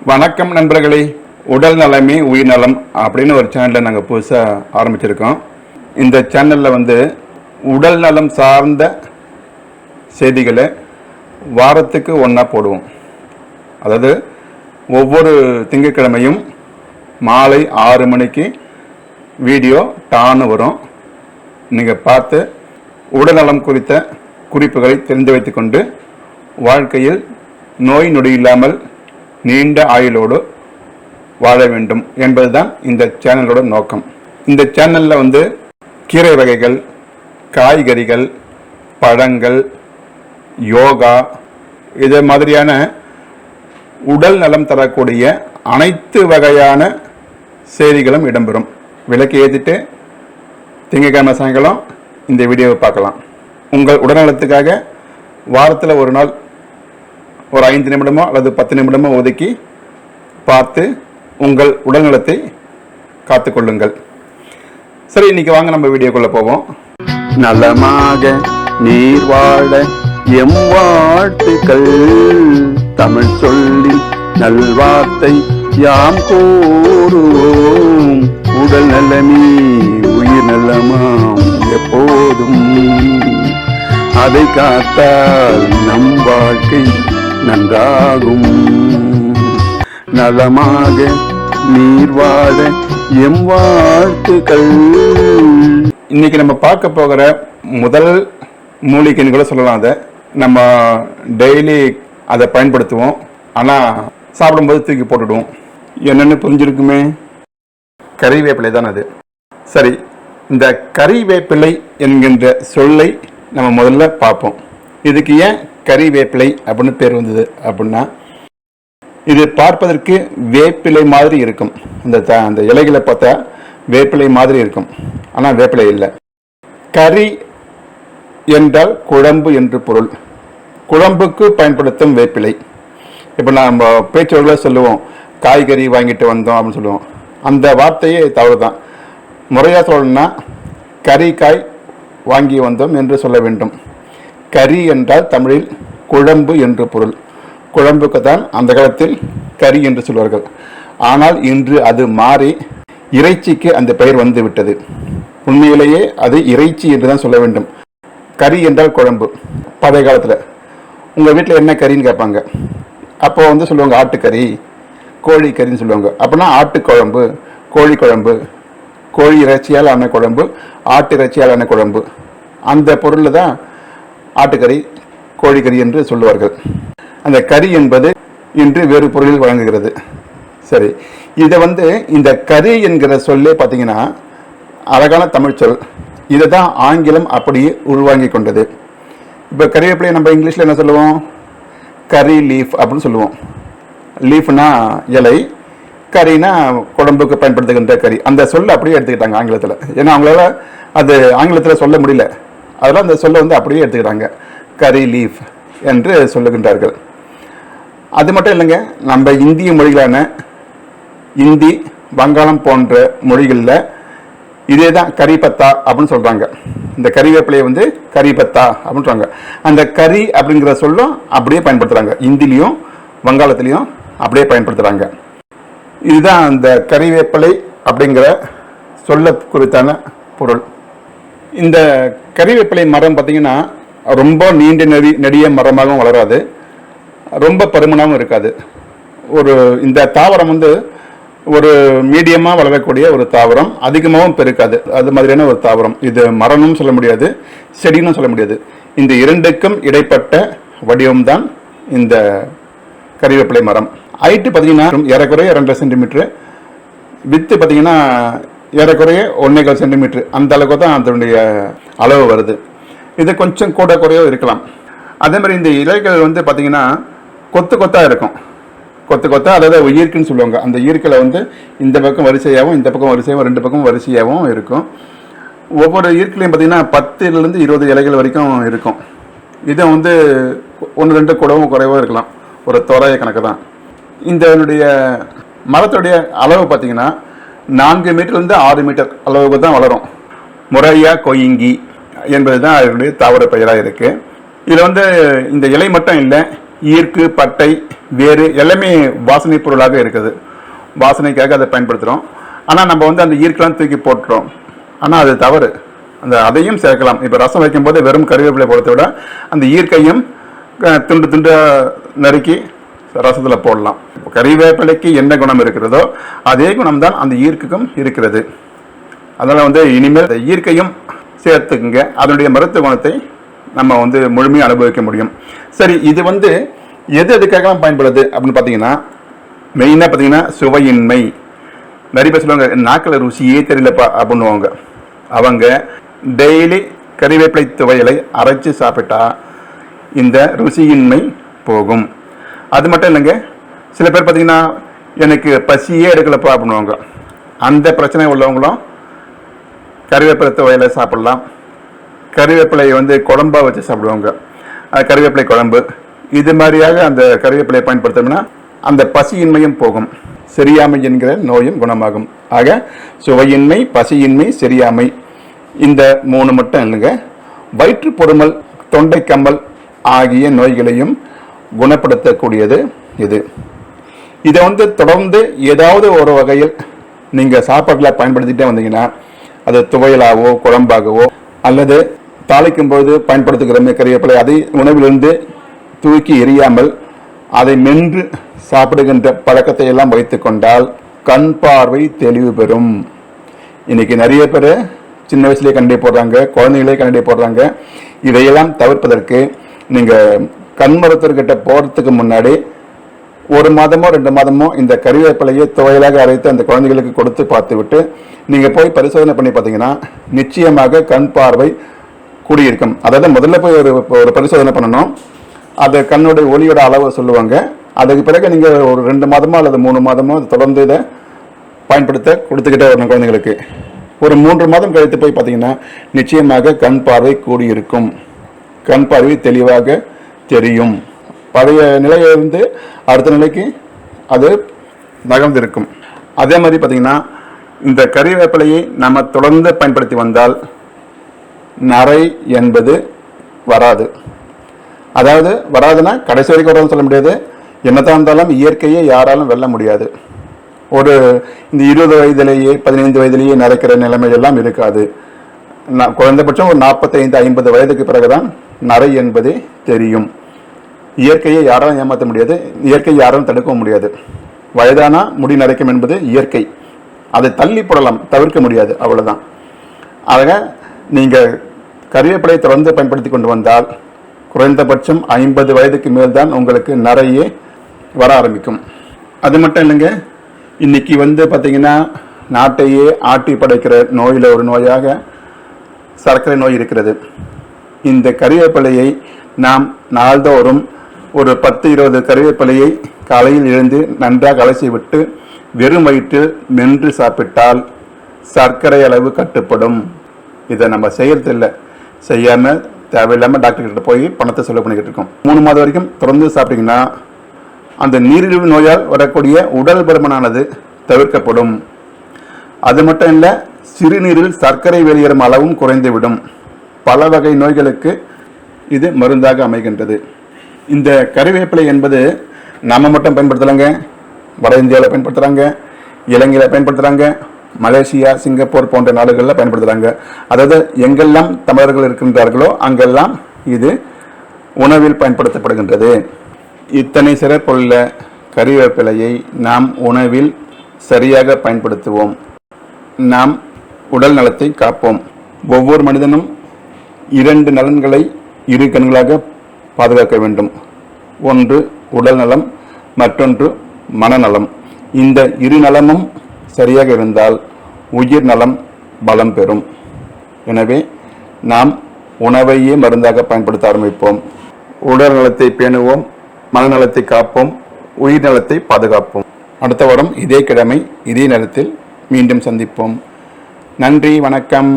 வணக்கம் நண்பர்களே. உடல் நலமே உயிர் நலம் அப்படின்னு ஒரு சேனலை நாங்கள் புதுசாக ஆரம்பிச்சிருக்கோம். இந்த சேனலில் உடல் நலம் சார்ந்த செய்திகளை வாரத்துக்கு ஒன்றா போடுவோம். அதாவது ஒவ்வொரு திங்கட்கிழமையும் மாலை 6 மணிக்கு வீடியோ டான்னு வரும். நீங்கள் பார்த்து உடல்நலம் குறித்த குறிப்புகளை தெரிந்து வைத்துக்கொண்டு வாழ்க்கையில் நோய் நொடி இல்லாமல் நீண்ட ஆயுளோடு வாழ வேண்டும் என்பதுதான் இந்த சேனலோட நோக்கம். இந்த சேனலில் கீரை வகைகள், காய்கறிகள், பழங்கள், யோகா இது மாதிரியான உடல் நலம் தரக்கூடிய அனைத்து வகையான செய்திகளும் இடம்பெறும். விளக்கு ஏற்றிட்டு திங்கட்கிழமை சாயங்காலம் இந்த வீடியோவை பார்க்கலாம். உங்கள் உடல்நலத்துக்காக வாரத்தில் ஒரு நாள் ஒரு 5 நிமிடமோ அல்லது 10 நிமிடமோ ஒதுக்கி பார்த்து உங்கள் உடல்நலத்தை காத்துக்கொள்ளுங்கள். சரி, இன்னைக்கு வாங்க நம்ம வீடியோக்குள்ள போவோம். நலமாக நீர் வாழ எம் வாழ்த்துக்கள், தமிழ் சொல்லி நல்வார்த்தை யாம் கூறுவோம். உடல் நலமே உயிர் நலமாம் எப்போதும், அதை காத்தால் நம் வாழ்க்கை நன்றாகும். நலமாக நீர் வாழ எம் வாழ்த்துக்கள். இன்னைக்கு நம்ம பார்க்க போகிற முதல் மூலிகைன்னு கூட சொல்லலாம். அதை நம்ம டெய்லி அதை பயன்படுத்துவோம், ஆனால் சாப்பிடும்போது தூக்கி போட்டுடுவோம். என்னென்னு புரிஞ்சிருக்குமே, கறிவேப்பிலை தான் அது. சரி, இந்த கறிவேப்பிலை என்கின்ற சொல்லை நம்ம முதல்ல பார்ப்போம். இதுக்கு ஏன் கறிவேப்பிலை அப்படின்னு பேர் வந்தது அப்படின்னா, இது பார்ப்பதற்கு வேப்பிலை மாதிரி இருக்கும். அந்த இலைகளை பார்த்தா வேப்பிலை மாதிரி இருக்கும், ஆனால் வேப்பிலை இல்லை. கறி என்றால் குழம்பு என்று பொருள். குழம்புக்கு பயன்படுத்தும் வேப்பிலை. இப்போ நம்ம பேச்சொல்ல சொல்லுவோம், காய்கறி வாங்கிட்டு வந்தோம் அப்படின்னு சொல்லுவோம். அந்த வார்த்தையே தவறு தான். முறையாக சொல்லணும்னா கறிக்காய் வாங்கி வந்தோம் என்று சொல்ல வேண்டும். கறி என்றால் தமிழில் குழம்பு என்று பொருள். குழம்புக்கு தான் அந்த காலத்தில் கறி என்று சொல்வார்கள். ஆனால் இன்று அது மாறி இறைச்சிக்கு அந்த பெயர் வந்து விட்டது. உண்மையிலேயே அது இறைச்சி என்று தான் சொல்ல வேண்டும். கறி என்றால் குழம்பு. பழைய காலத்தில் உங்கள் வீட்டில் என்ன கறின்னு கேட்பாங்க. அப்போ சொல்லுவாங்க ஆட்டுக்கறி, கோழி கறின்னு சொல்லுவாங்க. அப்படின்னா ஆட்டுக்குழம்பு, கோழி குழம்பு, கோழி இறைச்சியால் ஆன குழம்பு, ஆட்டு இறைச்சியால் ஆன குழம்பு, அந்த பொருளில் தான் ஆட்டுக்கறி, கோழிக்கறி என்று சொல்லுவார்கள். அந்த கறி என்பது இன்று வேறு பொருளில் வழங்குகிறது. சரி, இதை இந்த கறி என்கிற சொல்லே பார்த்தீங்கன்னா அழகான தமிழ் சொல். இதை தான் ஆங்கிலம் அப்படியே உள்வாங்கி கொண்டது. இப்போ கறிவேப்பிலையை நம்ம இங்கிலீஷில் என்ன சொல்லுவோம்? கறி லீஃப் அப்படின்னு சொல்லுவோம். லீஃப்னா இலை, கறினா குழம்புக்கு பயன்படுத்துகின்ற கறி. அந்த சொல்லை அப்படியே எடுத்துக்கிட்டாங்க ஆங்கிலத்தில். ஏன்னா அவங்களால அது ஆங்கிலத்தில் சொல்ல முடியல, அதெல்லாம் அந்த சொல்லை அப்படியே எடுத்துக்கிறாங்க. கறி லீஃப் என்று சொல்லுகின்றார்கள். அது மட்டும் இல்லைங்க, நம்ம இந்திய மொழிகளான இந்தி, வங்காளம் போன்ற மொழிகளில் இதே தான் கரிபத்தா அப்படின்னு சொல்கிறாங்க. இந்த கறிவேப்பிலையை கரிபத்தா அப்படின்னு சொல்கிறாங்க. அந்த கறி அப்படிங்கிற சொல்லும் அப்படியே பயன்படுத்துகிறாங்க. இந்திலையும் வங்காளத்துலேயும் அப்படியே பயன்படுத்துகிறாங்க. இதுதான் அந்த கறிவேப்பிலை அப்படிங்கிற சொல்ல குறித்தான பொருள். இந்த கறிவேப்பிலை மரம் பார்த்திங்கன்னா ரொம்ப நீண்ட நெடிய மரமாகவும் வளராது, ரொம்ப பருமனாகவும் இருக்காது. இந்த தாவரம் ஒரு மீடியமாக வளரக்கூடிய ஒரு தாவரம், அதிகமாகவும் பெருக்காது. அது மாதிரியான ஒரு தாவரம். இது மரமும் சொல்ல முடியாது, செடின்னு சொல்ல முடியாது. இந்த இரண்டுக்கும் இடைப்பட்ட வடிவம்தான் இந்த கறிவேப்பிலை மரம். ஹைட்டு பார்த்தீங்கன்னா ஏறக்குறைய 2 சென்டிமீட்டரு, வித்து பார்த்தீங்கன்னா ஏறக்குறைய 1.25 சென்டிமீட்டர், அந்த அளவுக்கு தான் அதனுடைய அளவு வருது. இது கொஞ்சம் கூட குறையோ இருக்கலாம். அதே மாதிரி இந்த இலைகள் பார்த்தீங்கன்னா கொத்து கொத்தாக இருக்கும். கொத்து கொத்தா, அதாவது உயிர்க்குன்னு சொல்லுவாங்க. அந்த ஈர்க்கில் இந்த பக்கம் வரிசையாகவும் இந்த பக்கம் வரிசையாகவும் 2 பக்கம் வரிசையாகவும் இருக்கும். ஒவ்வொரு ஈர்க்கிலையும் பார்த்தீங்கன்னா 10லிருந்து 20 இலைகள் வரைக்கும் இருக்கும். இதை 1-2 கூடவும் குறைவோ இருக்கலாம், ஒரு தோராய கணக்கு தான். இதனுடைய மரத்துடைய அளவு பார்த்தீங்கன்னா 4 மீட்டர்லேருந்து 6 மீட்டர் அளவுக்கு தான் வளரும். முறையா கொய்ங்கி என்பது தான் அதனுடைய தாவர பெயராக இருக்குது. இதில் இந்த இலை மட்டும் இல்லை, ஈர்க்கு, பட்டை, வேறு எல்லாமே வாசனை பொருளாக இருக்குது. வாசனைக்காக அதை பயன்படுத்துகிறோம். ஆனால் நம்ம வந்து அந்த ஈர்க்கெல்லாம் தூக்கி போட்டுறோம். ஆனால் அது தவறு. அதையும் சேர்க்கலாம். இப்போ ரசம் வைக்கும்போது வெறும் கருவேப்பிலை போடுறத விட அந்த ஈர்க்கையும் துண்டு துண்டு நறுக்கி ரசத்தில் போடலாம். கறிவேப்பிலைக்கு என்ன குணம் இருக்கிறதோ அதே குணம் தான் அந்த ஈர்க்குக்கும் இருக்கிறது. அதனால் வந்து இனிமேல் ஈர்க்கையும் சேர்த்துக்குங்க. அதனுடைய மருத்துவ குணத்தை நம்ம வந்து முழுமையாக அனுபவிக்க முடியும். சரி, இது வந்து எது எதுக்காக பயன்படுது அப்படின்னு பார்த்தீங்கன்னா, மெயினாக பார்த்தீங்கன்னா சுவையின்மை. நிறைய பேர் சொல்லுவாங்க, நாக்கில் ருசியே தெரியலப்பா அப்படின்னுவாங்க. அவங்க டெய்லி கறிவேப்பிலை துவையலை அரைச்சி சாப்பிட்டா இந்த ருசியின்மை போகும். அது மட்டும் இல்லைங்க, சில பேர் பார்த்தீங்கன்னா எனக்கு பசியே எடுக்கலப்பா அப்படின்னுவாங்க. அந்த பிரச்சனை உள்ளவங்களும் கறிவேப்பிலை துவையலை சாப்பிடலாம். கறிவேப்பிலையை வந்து குழம்பா வச்சு சாப்பிடுவாங்க. கறிவேப்பிலை குழம்பு இது மாதிரியாக அந்த கறிவேப்பிலையை பயன்படுத்தணும்னா அந்த பசியின்மையும் போகும், செரியாமை என்கிற நோயும் குணமாகும். ஆக சுவையின்மை, பசியின்மை, செரியாமை இந்த 3 மட்டும் இல்லைங்க, வயிற்று பொறுமல், தொண்டை கம்மல் ஆகிய நோய்களையும் குணப்படுத்தக்கூடியது இது. இதை வந்து தொடர்ந்து ஏதாவது ஒரு வகையில் நீங்கள் சாப்பாட்டில் பயன்படுத்திகிட்டே வந்தீங்கன்னா, அது துவையலாகவோ குழம்பாகவோ அல்லது தாளிக்கும் போது பயன்படுத்துகிற கறிவேப்பிலை அதை உணவிலிருந்து தூக்கி எறியாமல் அதை மென்று சாப்பிடுகின்ற பழக்கத்தை எல்லாம் வைத்து கொண்டால் கண் பார்வை தெளிவு பெறும். இன்னைக்கு நிறைய பேர் சின்ன வயசுலேயே கண்ணாடி போடுறாங்க, குழந்தைகளே கண்ணாடி போடுறாங்க. இதையெல்லாம் தவிர்ப்பதற்கு நீங்கள் கண் மருத்துவர்கிட்ட போகிறதுக்கு முன்னாடி 1 மாதமோ 2 மாதமோ இந்த கறிவேப்பிலையை துவையலாக அரைத்து அந்த குழந்தைகளுக்கு கொடுத்து பார்த்துவிட்டு நீங்கள் போய் பரிசோதனை பண்ணி பார்த்தீங்கன்னா நிச்சயமாக கண் பார்வை கூடியிருக்கும். அதாவது முதல்ல போய் ஒரு பரிசோதனை பண்ணணும். அது கண்ணுடைய ஒளியோட அளவை சொல்லுவாங்க. அதுக்கு பிறகு நீங்கள் ஒரு 2 மாதமோ அல்லது 3 மாதமோ தொடர்ந்து இதை பயன்படுத்த கொடுத்துக்கிட்டே வரணும். குழந்தைங்களுக்கு ஒரு 3 மாதம் கழித்து போய் பார்த்தீங்கன்னா நிச்சயமாக கண் பார்வை கூடியிருக்கும், கண் பார்வை தெளிவாக தெரியும். பழைய நிலையிலிருந்து அடுத்த நிலைக்கு அது நகர்ந்திருக்கும். அதே மாதிரி பார்த்தீங்கன்னா இந்த கறிவேப்பிலையை நம்ம தொடர்ந்து பயன்படுத்தி வந்தால் நரை என்பது வராது. அதாவது வராதுன்னா கடைசி வரைக்கும் வராதுன்னு சொல்ல முடியாது. என்னதான் இருந்தாலும் இயற்கையை யாராலும் வெல்ல முடியாது. இந்த 20 வயதிலேயே 15 வயதிலேயே நரைக்கிற நிலைமை எல்லாம் இருக்காது. குறைந்தபட்சம் ஒரு 45-50 வயதுக்கு பிறகுதான் நரை என்பதே தெரியும். இயற்கையை யாராலும் ஏமாற்ற முடியாது, இயற்கை யாராலும் தடுக்கவும் முடியாது. வயதானா முடி நரைக்கும் என்பது இயற்கை, அதை தள்ளி போடலாம், தவிர்க்க முடியாது, அவ்வளவுதான். ஆக நீங்கள் கறிவேப்பிலையை தொடர்ந்து பயன்படுத்தி கொண்டு வந்தால் குறைந்தபட்சம் 50 வயதுக்கு மேல்தான் உங்களுக்கு நரையே வர ஆரம்பிக்கும். அது மட்டும் இல்லைங்க, இன்னைக்கு வந்து பார்த்தீங்கன்னா நாட்டையே ஆட்டி படைக்கிற நோயில் ஒரு நோயாக சர்க்கரை நோய் இருக்கிறது. இந்த கறிவேப்பிலையை நாம் நாள்தோறும் ஒரு 10-20 கறிவேப்பிலையை காலையில் எழுந்து நன்றாக அலசி விட்டு வெறும் வயிற்றில் மென்று சாப்பிட்டால் சர்க்கரை அளவு கட்டுப்படும். இதை நம்ம செய்யறதில்லை, செய்யாமல் தேவையில்லாமல் டாக்டர்கிட்ட போய் பணத்தை செலவு பண்ணிக்கிட்டு இருக்கோம். 3 மாதம் வரைக்கும் தொடர்ந்து சாப்பிட்டீங்கன்னா அந்த நீரிழிவு நோயால் வரக்கூடிய உடல் பருமனானது தவிர்க்கப்படும். அது மட்டும் இல்லை, சிறுநீரில் சர்க்கரை வெளியேறும் அளவும் குறைந்துவிடும். பல வகை நோய்களுக்கு இது மருந்தாக அமைகின்றது. இந்த கறிவேப்பிலை என்பது நம்ம மட்டும் பயன்படுத்தலாங்க, வட இந்தியாவில் பயன்படுத்துகிறாங்க, இலங்கையில் பயன்படுத்துகிறாங்க, மலேசியா, சிங்கப்பூர் போன்ற நாடுகளில் பயன்படுத்துகிறாங்க. அதாவது எங்கெல்லாம் தமிழர்கள் இருக்கின்றார்களோ அங்கெல்லாம் இது உணவில் பயன்படுத்தப்படுகின்றது. இத்தனை சிறப்புள்ள கறிவேப்பிலையை நாம் உணவில் சரியாக பயன்படுத்துவோம். நாம் உடல் நலத்தை காப்போம். ஒவ்வொரு மனிதனும் 2 நலன்களை 2 கண்களாக பாதுகாக்க வேண்டும். ஒன்று உடல் நலம், மற்றொன்று மனநலம். இந்த 2 நலமும் சரியாக இருந்தால் உயிர் நலம் பலம் பெறும். எனவே நாம் உணவையே மருந்தாக பயன்படுத்த ஆரம்பிப்போம். உடல் நலத்தை பேணுவோம், மனநலத்தை காப்போம், உயிர் நலத்தை பாதுகாப்போம். அடுத்த வாரம் இதே கிழமை இதே நேரத்தில் மீண்டும் சந்திப்போம். நன்றி, வணக்கம்.